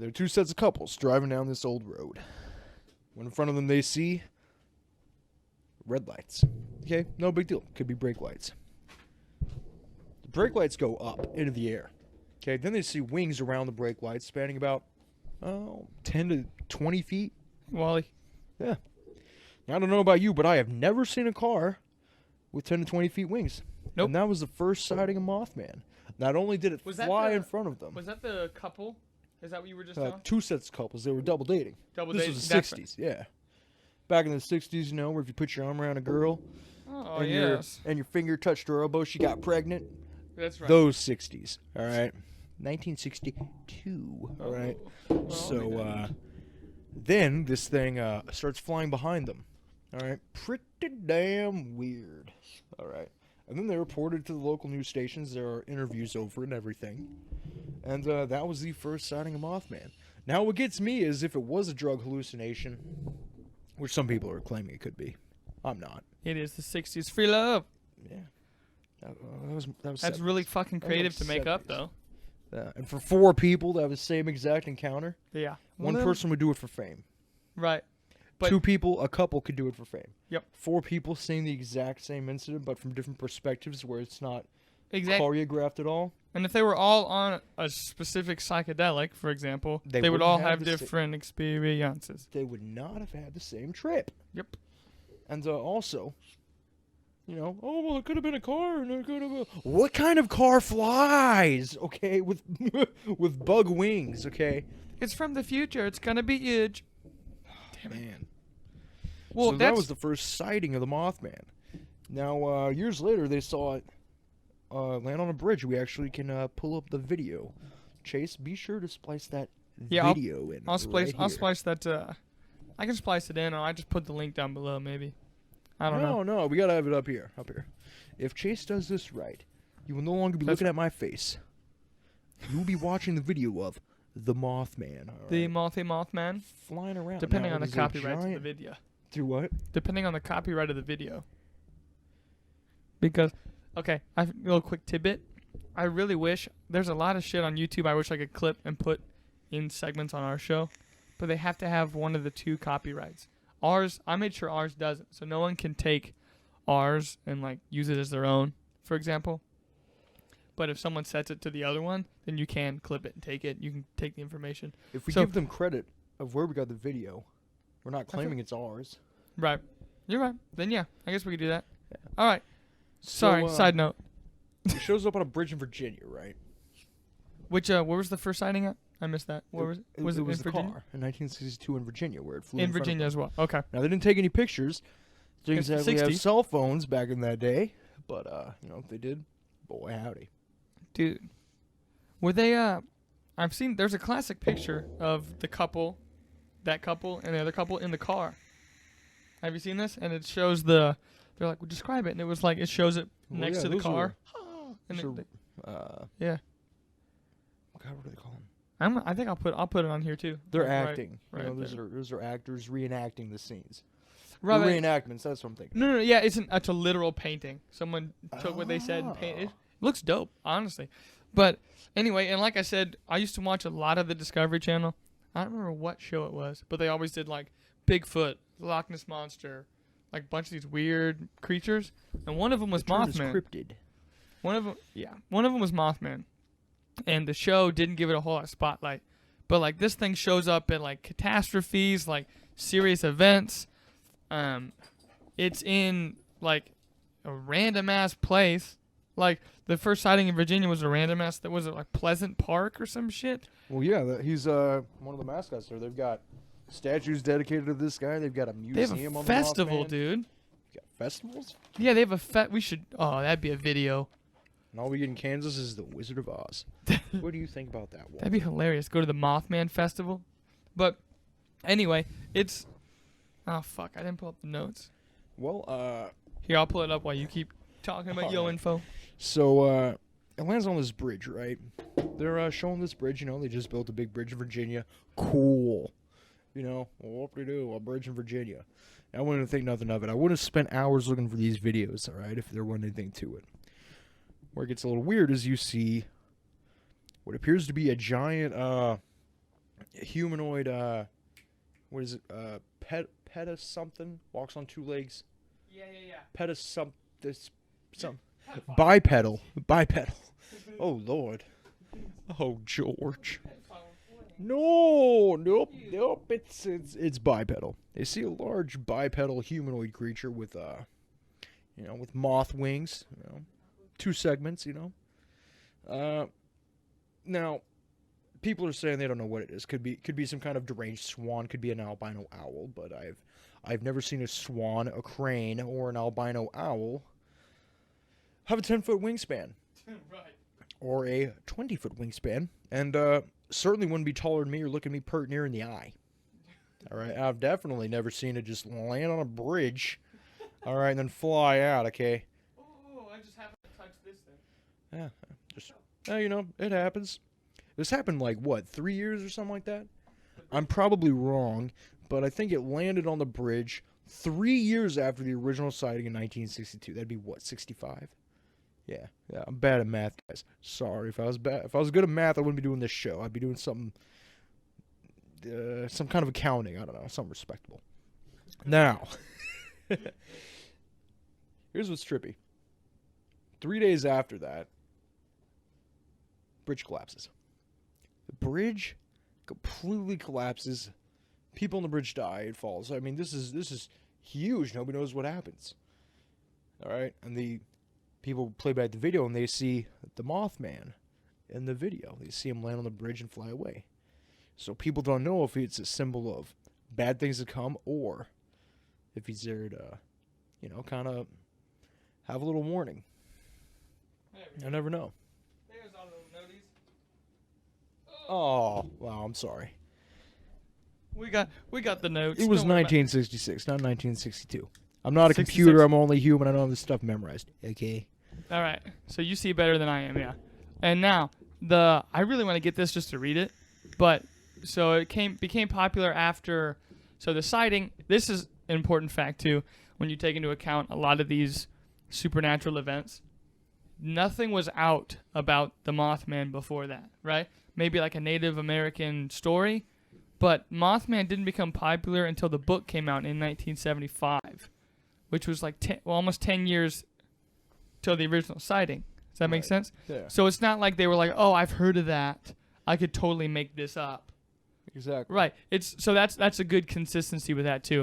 There are two sets of couples driving down this old road. When in front of them they see red lights. Okay, no big deal. Could be brake lights. The brake lights go up into the air. Okay, then they see wings around the brake lights spanning about 10 to 20 feet. Wally. Yeah. Now, I don't know about you, but I have never seen a car with 10 to 20 feet wings. Nope. And that was the first sighting of Mothman. Not only did it fly in front of them. Was that the couple? Is that what you were just telling? Two sets of couples. They were double dating. This was the 60s, yeah. Back in the 60s, you know, where if you put your arm around a girl and your finger touched her elbow, she got pregnant. That's right. Those 60s, all right? 1962, all right? Well, So then this thing starts flying behind them, all right? Pretty damn weird, all right? And then they reported to the local news stations. There are interviews over and everything. And that was the first sighting of Mothman. Now, what gets me is if it was a drug hallucination, which some people are claiming it could be. I'm not. It is the 60s. Free love. Yeah. That was That's 70s. Really fucking creative to make 70s. up, though. And for four people to have the same exact encounter, Yeah. one person would do it for fame. Right. But Two people, a couple, could do it for fame. Yep. Four people seeing the exact same incident, but from different perspectives where it's not exactly. choreographed at all. And if they were all on a specific psychedelic, for example, they would wouldn't all have have the different experiences. They would not have had the same trip. Yep. And also, you know, oh, well, it could have been a car, and it could have. What kind of car flies? Okay, with with bug wings. Okay. It's from the future. It's gonna be huge. Damn it. Man. Well, so that was the first sighting of the Mothman. Now, years later, they saw it land on a bridge. We actually can pull up the video. Chase, be sure to splice that video in. I'll splice that. I can splice it in, or I just put the link down below, maybe. I don't know. No, we gotta have it up here. If Chase does this right, you will no longer be looking at my face. You will be watching the video of the Mothman. The Mothman. Flying around. Depending on the copyright of the video. Through what? Depending on the copyright of the video. Because, okay, I have a little quick tidbit. I really wish, there's a lot of shit on YouTube I wish I could clip and put in segments on our show, but they have to have one of the two copyrights. Ours, I made sure ours doesn't, so no one can take ours and like use it as their own, for example. But if someone sets it to the other one, then you can clip it and take it. You can take the information. If we give them credit of where we got the video, we're not claiming it's ours. Right. You're right. Then yeah, I guess we could do that. Yeah. All right. Sorry, side note. It shows up on a bridge in Virginia, right? Which, where was the first sighting at? I missed that. Where was it? Was it in the Virginia? car in 1962 in Virginia, where it flew In Virginia as well. Okay. Now, they didn't take any pictures. They It's the exactly have 60s. cell phones back in that day. But, you know, if they did, boy, howdy. Dude. Were they, I've seen, there's a classic picture of the couple, that couple, and the other couple in the car. Have you seen this? And it shows they're like, well, describe it. And it was like, it shows it next to the car. Yeah. God, what do they call them? I think I'll put it on here too. They're Right- acting. right you know, there. those are actors reenacting the scenes. Right, The right. reenactments, that's what I'm thinking. No, yeah, it's a literal painting. Someone took what they said and painted it. Looks dope, honestly. But anyway, and like I said, I used to watch a lot of the Discovery Channel. I don't remember what show it was, but they always did like Bigfoot, Loch Ness Monster, like a bunch of these weird creatures. And one of them was The term is Mothman. cryptid. One of them was Mothman. And the show didn't give it a whole lot of spotlight. But like this thing shows up in like catastrophes, like serious events. It's in like a random ass place. Like the first sighting in Virginia was a random ass. That was it like Pleasant Park or some shit. Well, yeah, he's one of the mascots there. They've got statues dedicated to this guy. They've got a museum They have on a the festival, Mothman. dude. Got festivals? Yeah, they have a we should. Oh, that'd be a video. And all we get in Kansas is the Wizard of Oz. What do you think about that one? That'd be hilarious. Go to the Mothman festival. But anyway, it's. Oh fuck! I didn't pull up the notes. Well, Here, I'll pull it up while you keep talking about yo Alright. info. So, it lands on this bridge, right? They're showing this bridge, you know, they just built a big bridge in Virginia. Cool. You know, well, what do we do? A bridge in Virginia. I wouldn't think nothing of it. I wouldn't have spent hours looking for these videos, all right, if there wasn't anything to it. Where it gets a little weird is you see what appears to be a giant humanoid. What is it? Peta something walks on two legs. Yeah. Peta some this some bipedal. Oh Lord. Oh George. No, nope. It's bipedal. They see a large bipedal humanoid creature with with moth wings. Two segments. Now, people are saying they don't know what it is. Could be some kind of deranged swan. Could be an albino owl. But I've never seen a swan, a crane, or an albino owl have a 10-foot wingspan. Right. Or a 20-foot wingspan, and certainly wouldn't be taller than me or look at me pert near in the eye. All right, I've definitely never seen it just land on a bridge, all right, and then fly out. Okay. Oh, I just happened to touch this thing. Yeah, it happens. This happened like what, 3 years or something like that? I'm probably wrong, but I think it landed on the bridge 3 years after the original sighting in 1962. That'd be what, 65? Yeah, I'm bad at math, guys. Sorry. If I was good at math, I wouldn't be doing this show. I'd be doing something, some kind of accounting. I don't know, something respectable. Now, here's what's trippy. 3 days after that, bridge collapses. The bridge completely collapses. People on the bridge die. It falls. I mean, this is huge. Nobody knows what happens. All right, and the people play back the video and they see the Mothman in the video. They see him land on the bridge and fly away. So people don't know if it's a symbol of bad things to come or if he's there to, kind of have a little warning. I never know. There's all those noties. Oh, wow, I'm sorry. We got the notes. It was Don't worry 1966, not 1962. I'm not a 66. computer. I'm only human. I don't have this stuff memorized. Okay. All right. So you see better than I am, yeah. And now I really want to get this just to read it, but so it became popular after. So the sighting. This is an important fact too. When you take into account a lot of these supernatural events, nothing was out about the Mothman before that, right? Maybe like a Native American story, but Mothman didn't become popular until the book came out in 1975, which was like almost 10 years till the original sighting. Does that make sense? Yeah. So it's not like they were like, "Oh, I've heard of that. I could totally make this up." Exactly. Right. That's a good consistency with that too.